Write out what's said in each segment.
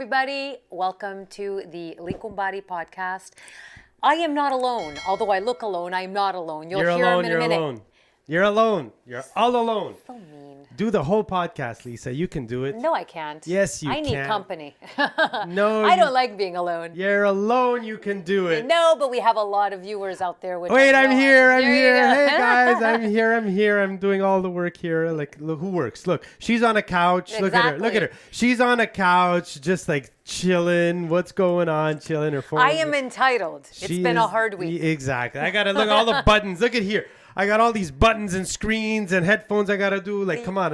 everybody. Welcome to the Gli Cumbare Podcast. I am not alone. Although I look alone, I'm not alone. You're alone. You're alone. You're alone. You're all alone. So mean. Do the whole podcast, Lisa. You can do it. No, I can't. Yes, you can. I need company. No, I don't like being alone. You're alone. You can do it. No, but we have a lot of viewers out there. Wait, I'm here. I'm here. Hey, guys. I'm here. I'm doing all the work here. Like, look who works. Look, she's on a couch. Exactly. Look at her. Look at her. She's on a couch, just like chilling. What's going on? Chilling. Her phone. I am entitled. It's been a hard week. Exactly. I got to look at all the buttons. Look at here. I got all these buttons and screens and headphones I got to do. Like, come on.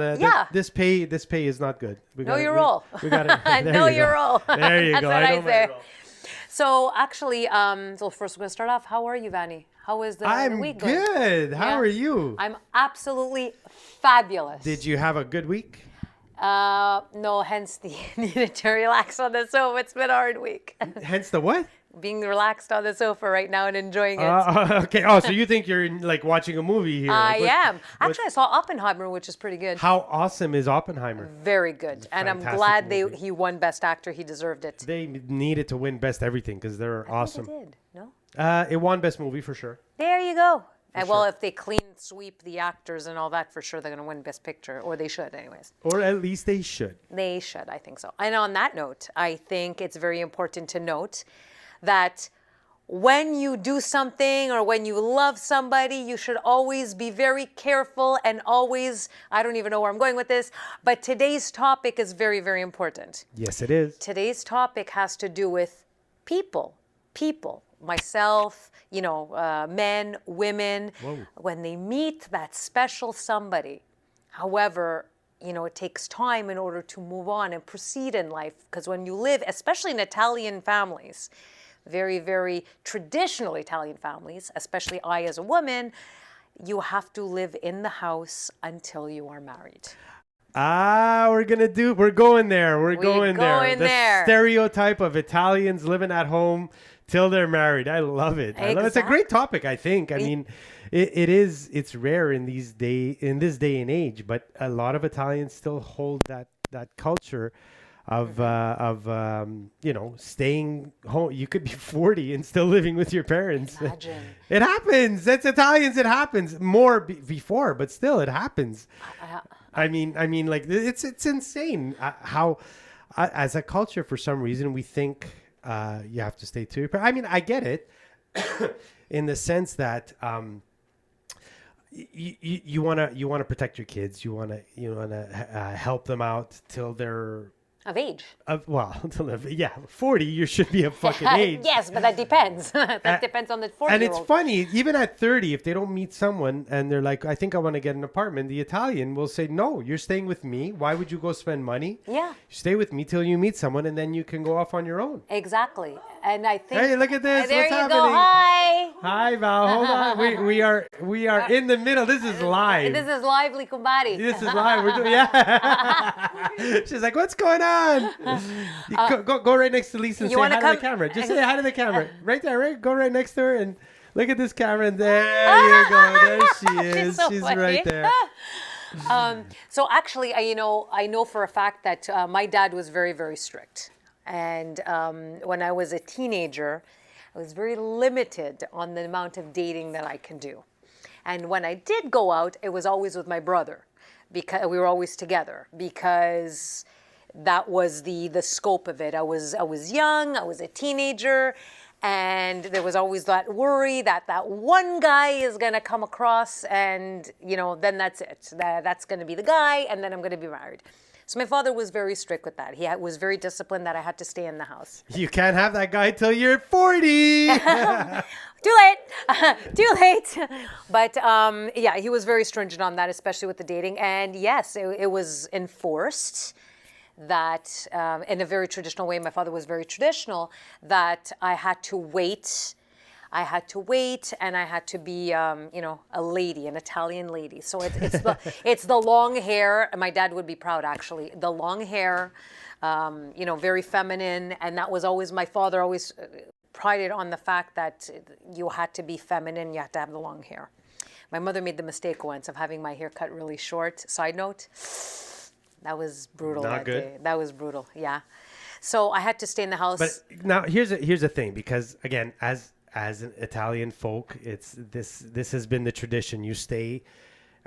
This pay is not good. Know your role. We got to know your role. There you That's go. what I say. My role. So actually, so first we're going to start off. How are you, Vanny? How is the week going? I'm good. How are you? I'm absolutely fabulous. Did you have a good week? No, hence the needed to relax on the sofa. It's been a hard week. Hence the what? Being relaxed on the sofa right now and enjoying it. Okay. Oh, so you think you're like watching a movie here? I am. Actually, I saw Oppenheimer, which is pretty good. How awesome is Oppenheimer? Very good. And I'm glad he won Best Actor. He deserved it. They needed to win Best Everything because they're awesome. I think they did. No? It won Best Movie for sure. There you go. And well, if they clean sweep the actors and all that, for sure they're going to win Best Picture. Or they should, anyways. Or at least they should. They should, I think so. And on that note, I think it's very important to note that when you do something or when you love somebody, you should always be very careful and always, I don't even know where I'm going with this, but today's topic is very, very important. Yes, it is. Today's topic has to do with people, myself, men, women, when they meet that special somebody. However, it takes time in order to move on and proceed in life. Because when you live, especially in Italian families, very, very traditional Italian families, especially I as a woman, you have to live in the house until you are married. We're going there. We're going there. The stereotype of Italians living at home till they're married. I love it. Exactly. It's a great topic, I think. I mean, it's rare in this day and age, but a lot of Italians still hold that culture of staying home. You could be 40 and still living with your parents. Imagine. It happens. It's Italians. It happens more before, but still it happens. I mean, like it's insane how, as a culture, for some reason, we think you have to stay to your parents. I mean, I get it in the sense that you want to protect your kids. You want to help them out till they're of age. 40, you should be of fucking age. Yes, but that depends. That depends on the 40-year-old. And it's funny, even at 30, if they don't meet someone and they're like, I think I want to get an apartment, the Italian will say, no, you're staying with me. Why would you go spend money? Yeah. You stay with me till you meet someone and then you can go off on your own. Exactly. And I think... Hey, look at this. There What's you happening? go. Hi. Hi, Val. Hold on. We are in the middle. This is live. This is live, Gli Cumbare. This is live. We're doing, yeah. She's like, what's going on? Go right next to Lisa and say hi to the camera. Just say hi to the camera. Right there, right? Go right next to her and look at this camera. And there you go. There she is. She's right there. So actually, I know for a fact that my dad was very, very strict. And when I was a teenager, I was very limited on the amount of dating that I can do. And when I did go out, it was always with my brother, because we were always together, because that was the scope of it. I was young, I was a teenager, and there was always that worry that one guy is going to come across, and then that's it. That's going to be the guy, and then I'm going to be married. So my father was very strict with that. He was very disciplined that I had to stay in the house. You can't have that guy till you're 40. Too late. But he was very stringent on that, especially with the dating. And yes, it was enforced that in a very traditional way. My father was very traditional, that I had to wait. And I had to be, a lady, an Italian lady. So it's the long hair. And my dad would be proud, actually. The long hair, very feminine. And that was always, my father always prided on the fact that you had to be feminine. You had to have the long hair. My mother made the mistake once of having my hair cut really short. Side note, that was brutal. Not that good. day. That was brutal, yeah. So I had to stay in the house. But now here's the thing, because again, as an Italian folk, it's this has been the tradition. You stay,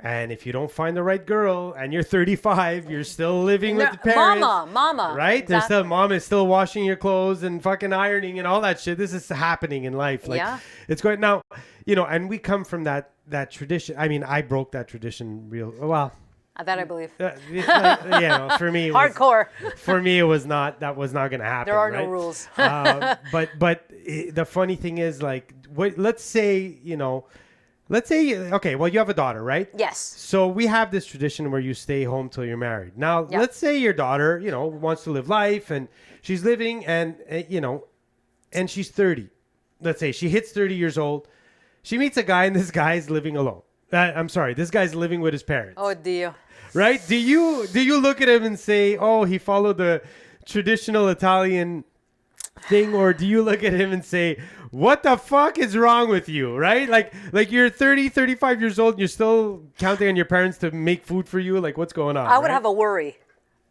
and if you don't find the right girl and you're 35, you're still living with the parents. Mama. Right? Exactly. There's still mom is still washing your clothes and fucking ironing and all that shit. This is happening in life. Like it's going now, and we come from that tradition. I mean, I broke that tradition real well. That I believe. For me, hardcore. For me, that was not going to happen. There are right? no rules. But the funny thing is, like, let's say, okay, well, you have a daughter, right? Yes. So we have this tradition where you stay home till you're married. Now, let's say your daughter, wants to live life, and she's living, and and she's 30. Let's say she hits 30 years old. She meets a guy, and this guy's living alone. I'm sorry, this guy's living with his parents. Oh dear. Right? Do you look at him and say, "Oh, he followed the traditional Italian thing," or do you look at him and say, "What the fuck is wrong with you?" Right? Like you're 30, 35 years old and you're still counting on your parents to make food for you. Like, what's going on? I would have a worry.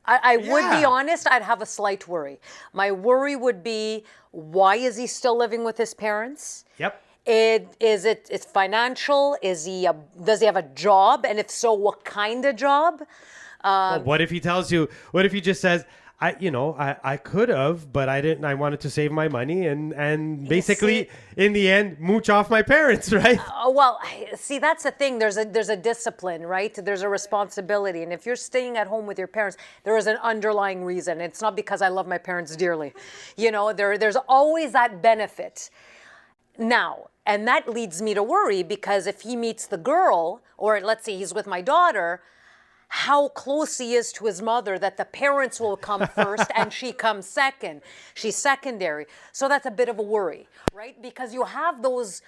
I would be honest, I'd have a slight worry. My worry would be, why is he still living with his parents? Yep. It's financial? Does he have a job? And if so, what kind of job? Well, what if he tells you? What if he just says, I could have, but I didn't. I wanted to save my money and basically, in the end, mooch off my parents, right? Well, see, that's the thing. There's a discipline, right? There's a responsibility, and if you're staying at home with your parents, there is an underlying reason. It's not because I love my parents dearly, There's always that benefit. Now, and that leads me to worry, because if he meets the girl, or let's say he's with my daughter, how close he is to his mother, that the parents will come first and she comes second. She's secondary. So that's a bit of a worry, right? Because you have those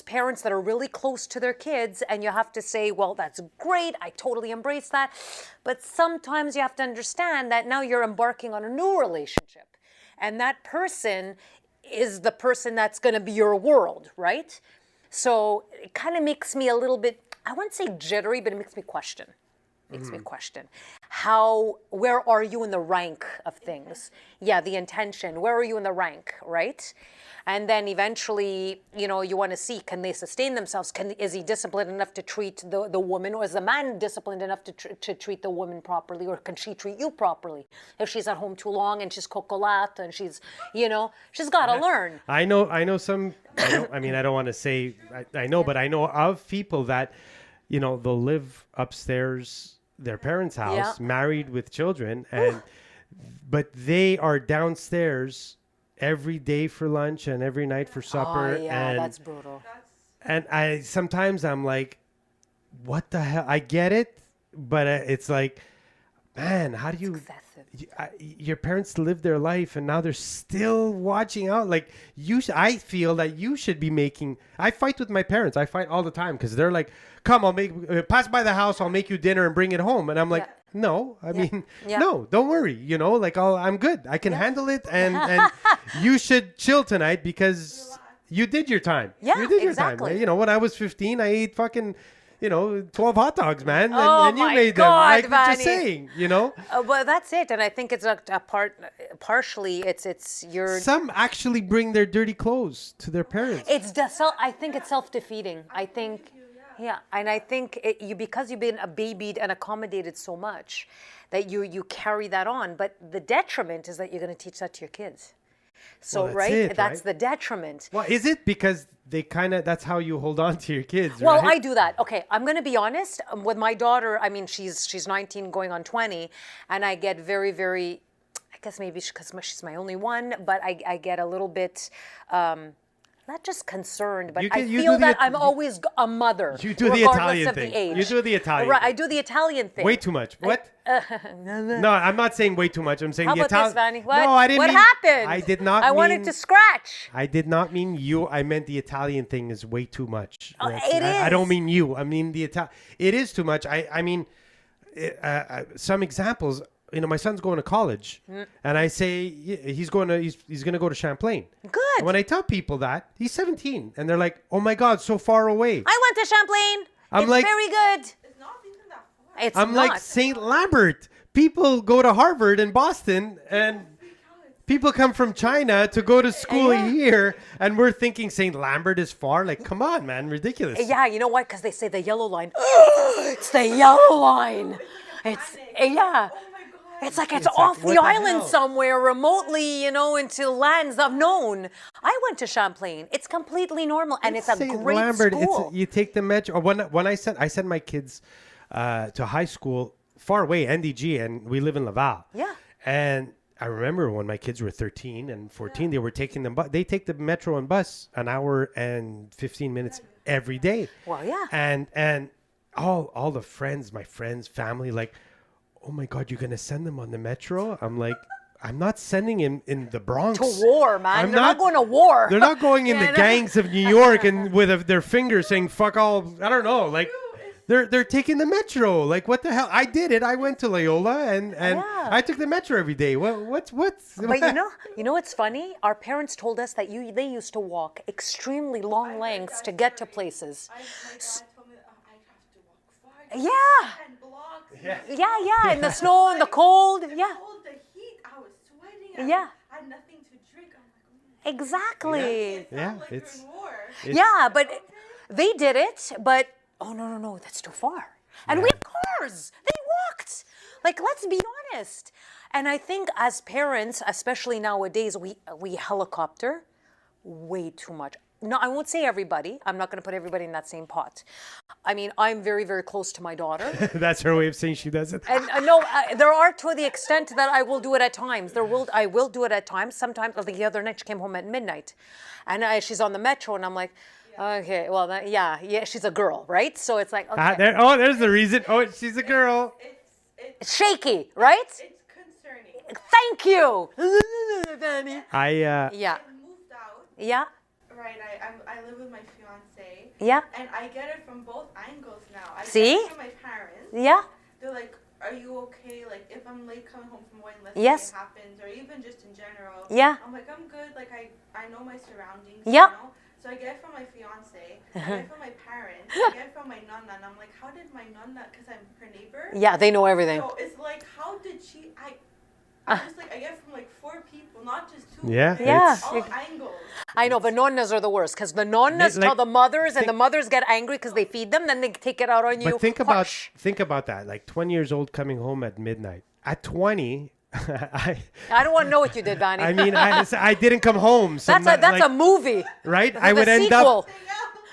parents that are really close to their kids, and you have to say, well, that's great. I totally embrace that. But sometimes you have to understand that now you're embarking on a new relationship, and that person is the person that's going to be your world, right? So it kind of makes me a little bit, I wouldn't say jittery, but it makes me question. Where are you in the rank of things? Yeah, the intention. Where are you in the rank, right? And then eventually, you want to see, can they sustain themselves? Is he disciplined enough to treat the woman, or is the man disciplined enough to treat the woman properly, or can she treat you properly? If she's at home too long and she's cocolata and she's got to learn. I know some, I don't want to say, I know, but I know of people that, they'll live upstairs their parents' house, married with children, but they are downstairs every day for lunch and every night for supper. And that's brutal. And I'm like, what the hell? I get it, but it's like, man, how do you? Your parents lived their life, and now they're still watching out. Like I feel that you should be making. I fight with my parents. I fight all the time because they're like, "Come, pass by the house. I'll make you dinner and bring it home." And I'm like, no, no, don't worry. I'm good. I can handle it, and you should chill tonight because you did your time. Yeah, you did your exactly. time. When I was 15, I ate fucking 12 hot dogs, man. And you my made God, them. Like, just saying, Well, that's it. And I think it's partially it's your... Some actually bring their dirty clothes to their parents. I think it's self-defeating. I think... Yeah, and I think because you've been babied and accommodated so much that you carry that on. But the detriment is that you're going to teach that to your kids. So, that's the detriment. Well, is it because that's how you hold on to your kids, Well, right? I do that. Okay, I'm going to be honest. With my daughter, I mean, she's 19 going on 20, and I get very, very, I guess maybe because she's my only one, but I get a little bit... not just concerned, but I feel that I'm always a mother. You do the Italian thing. You do the Italian thing. I do the Italian thing. Way too much. What? No, I'm not saying way too much. I'm saying How the about this, Vanny? What? No, I didn't What mean... happened? I did not I wanted to scratch. I did not mean you. I meant the Italian thing is way too much. It is. I don't mean you. I mean the Italian. It is too much. I mean, some examples... my son's going to college, and I say he's going to go to Champlain. Good. And when I tell people that, he's 17, and they're like, "Oh my God, so far away." I went to Champlain. It's very good. It's not even that far. I'm like St. Lambert. People go to Harvard and Boston, and People come from China to go to school Yeah. here, and we're thinking St. Lambert is far. Like, come on, man, ridiculous. Yeah, you know what? Because they say the yellow line. It's the yellow line. It's yeah. Oh my God. It's like it's It's off like, what the the island hell? somewhere remotely, into lands unknown. I went to Champlain. It's completely normal, and it's a St. great Lambert, school. you take the metro. Or when I sent my kids to high school far away, NDG, and we live in Laval. Yeah. And I remember when my kids were 13 and 14, they were taking they take the metro and bus an hour and 15 minutes every day. Well, yeah. And all the friends, my friends, family, like, oh my God, you're gonna send them on the metro? I'm like, I'm not sending him in the Bronx. To war, man. I'm They're not going to war. They're not going in Yeah, the no. gangs of New York and with their fingers saying "fuck all." I don't know. Like, they're taking the metro. Like, what the hell? I did it. I went to Loyola and Yeah. I took the metro every day. What's? But you know what's funny? Our parents told us that they used to walk extremely long lengths to get to places. My dad told me I have to walk 5 Yeah. 10 blocks. Yeah, in the snow, in the cold. Yeah, Cold, the heat, I was sweating. Yeah. I had nothing to drink. I'm like, oh my exactly. God. Yeah, Sound like it's- you're in war. Yeah, but they did it. But oh no, that's too far. And we have cars. They walked. Like, let's be honest. And I think as parents, especially nowadays, we helicopter way too much. No, I won't say everybody. I'm not going to put everybody in that same pot. I mean, I'm very, very close to my daughter. That's her way of saying she does it. And no, there are to the extent that I will do it at times. I will do it at times. Sometimes, like the other night, she came home at midnight, and she's on the metro, and I'm like, okay, well, yeah, she's a girl, right? So it's like, okay, There's the reason. Oh, she's a girl. It's shaky, right? it's concerning. Thank you, Danny. I Yeah, I moved out. yeah, Right, I live with my fiance. yeah, And I get it from both angles now. I See? get it from my parents. yeah, They're like, are you okay? Like, if I'm late coming home from work, unless Yes. something happens, or even just in general. Yeah. I'm like, I'm good. Like, I know my surroundings. Yeah. You know? So I get it from my fiance. I get it from my parents. I get it from my nonna. And I'm like, how did my nonna, because I'm her neighbor. yeah. They know everything. So it's like, how did she, I'm just like, I get it from like 4 people, not just 2. Yeah, Yeah. All angles. I know, but nonnas are the worst because the nonnas Like, tell the mothers, and think- the mothers get angry because they feed them, then they take it out on you. But think Harsh. about that. Like 20 years old coming home at midnight. At 20, I I don't want to know what you did, Vanny. mean I didn't come home. So that's a movie. right. The I would end sequel. up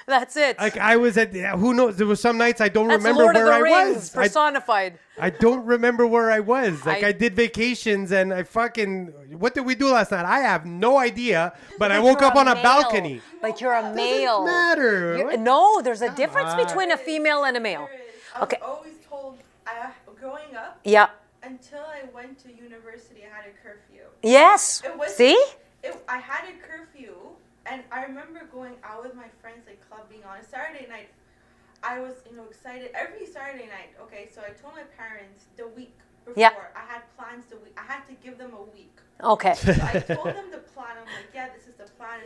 That's it. like I was at who knows. There were some nights I don't That's remember Lord of where the I Rings was. personified. I don't remember where I was. Like I- I did vacations and I fucking what did we do last night? I have no idea. But I But woke you're up on a male. balcony. But you're a male. Doesn't matter. What? No, there's a difference on. between a female and a male. There is. I was Okay. always told, growing up, Yeah. until I went to university, I had a curfew. Yes. It was- See? I had a curfew, and I remember going out with my friends, like clubbing on a Saturday night. I was, excited every Saturday night. Okay, so I told my parents the week before. Yeah. I had plans the week. I had to give them a week. Okay. So I told them the plan. I'm like, yeah, this is the plan.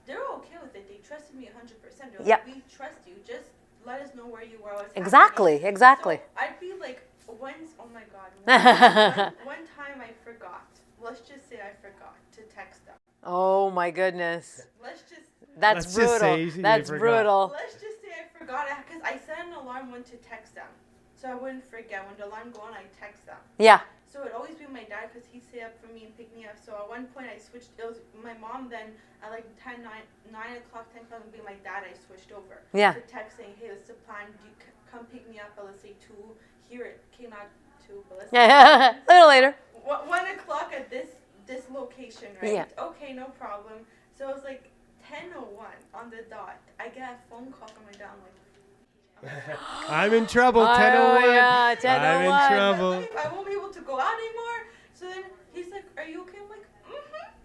They're okay with it. They trusted me 100%. They're Yeah. like, we trust you. Just let us know where you were. What's Exactly. happening." Exactly. So I'd be like, oh my God. One time I forgot. Let's just say I forgot to text them. Oh my goodness. Let's just That's Let's just brutal. say you That's forgot. brutal. let's just say I forgot it because I set an alarm when to text them, so I wouldn't forget. When the alarm go on, I text them. Yeah. So it'd always be my dad because he'd stay up for me and pick me up. So at one point I switched. It was my mom. Then at like 9 o'clock, 10 o'clock would be my dad. I switched over. Yeah. To text saying, hey, this is the plan. Do you come pick me up at let's say 2. Here it came not 2, but let's say Yeah. A little later. 1 o'clock at this location, right? Yeah. Okay, no problem. So it was like 10:01 on the dot. I get a phone call from my dad. I'm like, I'm in trouble. Oh, 10:01. yeah, I'm 10:01. in trouble. I won't be able to go out anymore. So then he's like, are you okay? I'm like,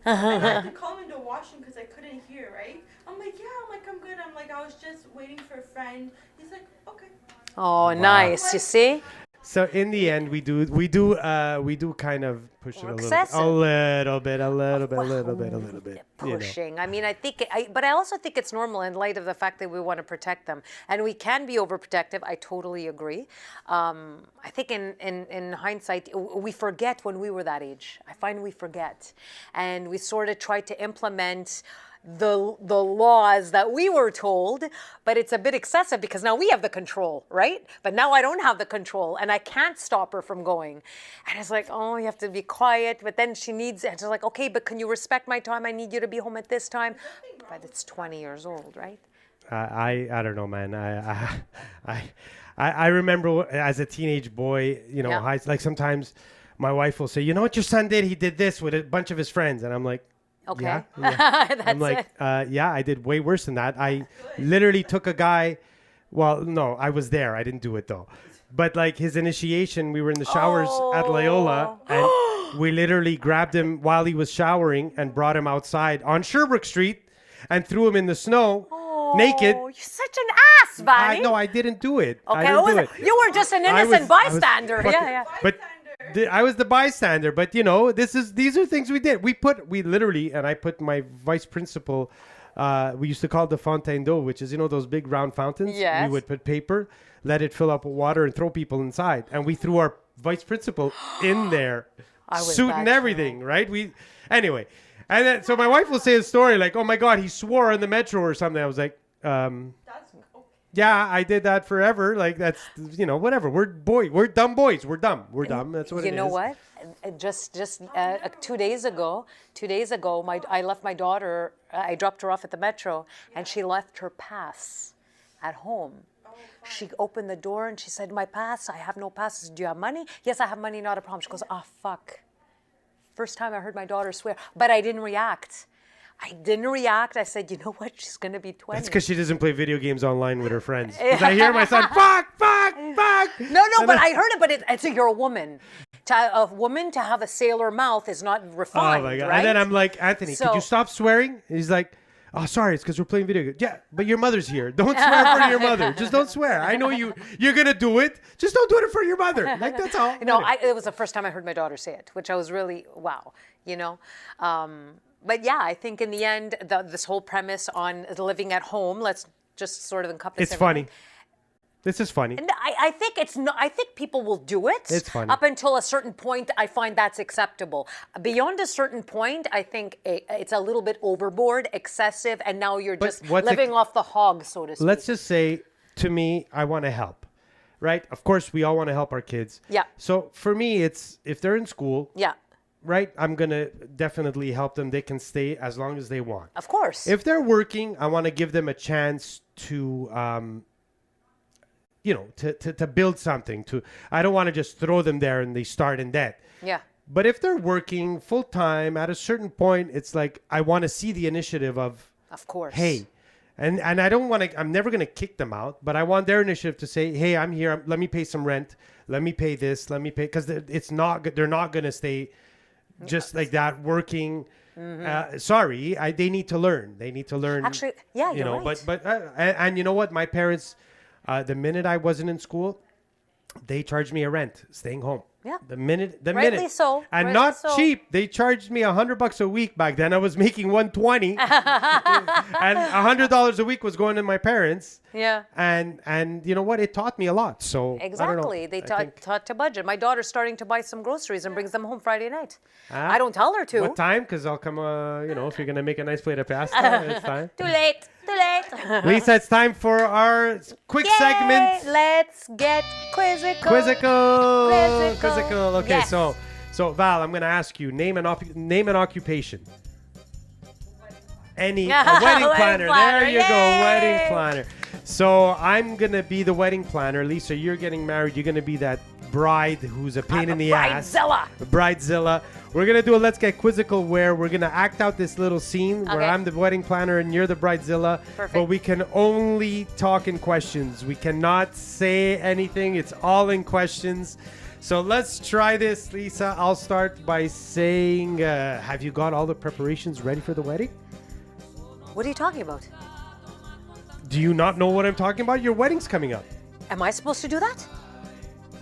and I had to call him into washroom because I couldn't hear, right? I'm like, yeah. I'm like, I'm good. I'm like, I was just waiting for a friend. He's like, okay. Oh, nice. You see? So in the end, we do kind of push it Excessive. a little bit. You know. Pushing. I mean, but I also think it's normal in light of the fact that we want to protect them, and we can be overprotective. I totally agree. I think in hindsight, we forget when we were that age. I find we forget, and we sort of try to implement the laws that we were told, but it's a bit excessive because now we have the control, right? But now I don't have the control and I can't stop her from going. And it's like, oh, you have to be quiet. But then she needs, and she's like, okay, but can you respect my time? I need you to be home at this time. But it's 20 years old, right? I don't know, man. I remember as a teenage boy, you know, Yeah. like sometimes my wife will say, you know what your son did? He did this with a bunch of his friends. And I'm like, Okay. yeah. That's I'm like, it. yeah, I did way worse than that. I literally took a guy. Well, no, I was there. I didn't do it though. But like his initiation, we were in the showers at Loyola, and we literally grabbed him while he was showering and brought him outside on Sherbrooke Street and threw him in the snow, naked. Oh, you're such an ass, Vanny. No, I didn't do it. I Okay, didn't do it. you were just an I innocent was bystander. fucking- Yeah. But I was the bystander. But you know, these are things we did. We literally, and I put my vice principal. We used to call it the fontaine d'eau, which is, you know, those big round fountains. Yes. We would put paper, let it fill up with water, and throw people inside. And we threw our vice principal in there, was suit that and everything, right? Anyway. And then, so my wife will say a story like, oh my God, he swore on the metro or something. I was like, That's okay. yeah, I did that forever. Like, that's, you know, whatever. We're dumb boys. We're dumb. We're dumb. That's what it is. You know what? Just 2 days ago, I left my daughter. I dropped her off at the metro, and she left her pass at home. She opened the door and she said, "My pass. I have no passes. Do you have money?" "Yes, I have money. Not a problem." She goes, "Ah, fuck." First time I heard my daughter swear, but I didn't react. I said, you know what? She's going to be 20. That's because she doesn't play video games online with her friends. Because I hear my son, fuck. No, but I heard it, but it's you're a woman. A woman to have a sailor mouth is not refined, Oh my God. right? And then I'm like, Anthony, could you stop swearing? And he's like, oh, sorry, it's because we're playing video games. Yeah, but your mother's here. Don't swear in front of your mother. Just don't swear. I know you're going to do it. Just don't do it in front of your mother. Like, that's all. No, it was the first time I heard my daughter say it, which I was really, wow, you know. But yeah, I think in the end, this whole premise on living at home, let's just sort of encompass It's everything. funny. This is funny. And I think it's not. I think people will do it. It's funny. Up until a certain point, I find that's acceptable. Beyond a certain point, I think it's a little bit overboard, excessive, and now you're just living off the hog, so to speak. Let's just say, to me, I want to help, right? Of course, we all want to help our kids. Yeah. So for me, it's if they're in school, Yeah, right, I'm going to definitely help them. They can stay as long as they want. of course. If they're working, I want to give them a chance to, you know, to build something. I don't want to just throw them there and they start in debt. Yeah. But if they're working full time, at a certain point, it's like I want to see the initiative of course. hey, and I don't want to. I'm never going to kick them out, but I want their initiative to say, hey, I'm here. Let me pay some rent. Let me pay this. Let me pay because it's not. They're not going to stay just like that working. Sorry, they need to learn. They need to learn. Actually, yeah, you you're know. right. But and you know what? My parents, the minute I wasn't in school, they charged me a rent staying home. Yeah. The minute. Rightly so, And rightly not so. cheap. They charged me $100 a week back then. I was making $120, and $100 a week was going to my parents. Yeah. And you know what? It taught me a lot. So I don't Exactly. know. They I think- taught to budget. My daughter's starting to buy some groceries and brings them home Friday night. Ah. I don't tell her to. What time? Because I'll come. You know, if you're gonna make a nice plate of pasta, it's time. Too late. Too late. Lisa, it's time for our quick Yay! segment. Let's get quizzical. Quizzical. Okay, Yes. so Val, I'm gonna ask you name an occupation. A wedding Wedding planner. planner, There you go, yay! wedding planner. So I'm gonna be the wedding planner. Lisa, you're getting married. You're gonna be that bride who's a pain in the ass. Bridezilla. Bridezilla. We're gonna do a Let's Get Quizzical where we're gonna act out this little scene where Okay. I'm the wedding planner and you're the bridezilla. Perfect. But we can only talk in questions. We cannot say anything. It's all in questions. So let's try this, Lisa. I'll start by saying, have you got all the preparations ready for the wedding? What are you talking about? Do you not know what I'm talking about? Your wedding's coming up. Am I supposed to do that?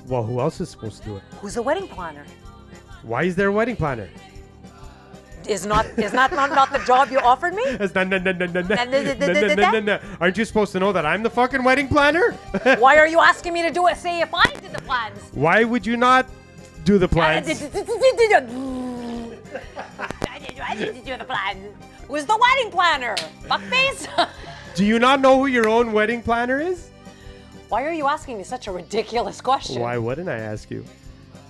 Well, who else is supposed to do it? Who's the wedding planner? Why is there a wedding planner? Is not the job you offered me? No. Aren't you supposed to know that I'm the fucking wedding planner? Why are you asking me to do it? Say if I did the plans. Why would you not do the plans? I didn't do the plans. Who's the wedding planner? Fuckface? Do you not know who your own wedding planner is? Why are you asking me such a ridiculous question? Why wouldn't I ask you?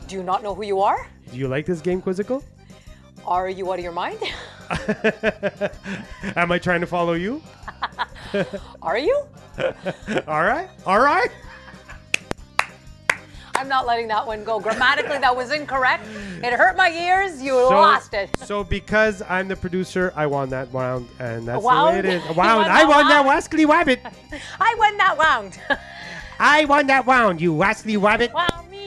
Do you not know who you are? Do you like this game, Quizzical? Are you out of your mind? Am I trying to follow you? Are you? All right. I'm not letting that one go. Grammatically, that was incorrect. It hurt my ears. You lost it. So because I'm the producer, I won that round, and that's Wound? the way it is. You Wound. won I that won that round? wascally wabbit. I won that round. I won that round, you wascally wabbit. Wow, me.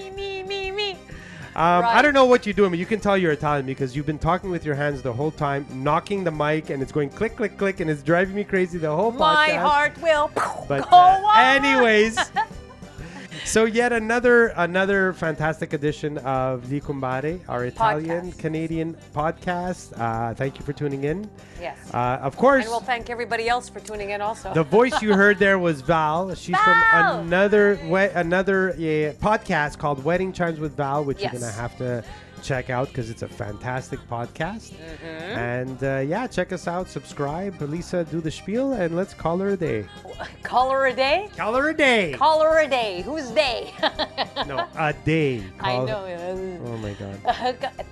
I don't know what you're doing, but you can tell you're Italian because you've been talking with your hands the whole time, knocking the mic, and it's going click, click, click, and it's driving me crazy the whole My podcast. heart will But go on. anyways, so yet another fantastic edition of Gli Cumbare, our Italian-Canadian podcast. Thank you for tuning in. Yes. Of course. And we'll thank everybody else for tuning in also. The voice you heard there was Val. She's from another podcast called Wedding Chimes with Val, which you're going to have to check out because it's a fantastic podcast. And check us out, subscribe. Lisa, do the spiel, and let's call her a day. Call her a day? Call her a day. Call her a day. Who's day? No, a day. I know. Oh my God.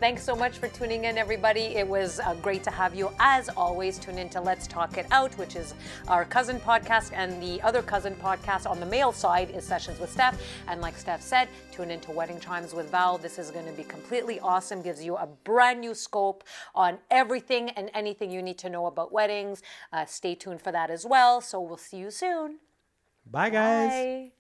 Thanks so much for tuning in, everybody. It was great to have you. As always, tune in to Let's Talk It Out, which is our cousin podcast, and the other cousin podcast on the male side is Sessions with Stef. And like Stef said, tune into Wedding Chimes with Val. This is going to be completely awesome. Gives you a brand new scope on everything and anything you need to know about weddings. Stay tuned for that as well. So we'll see you soon. Bye, guys. Bye.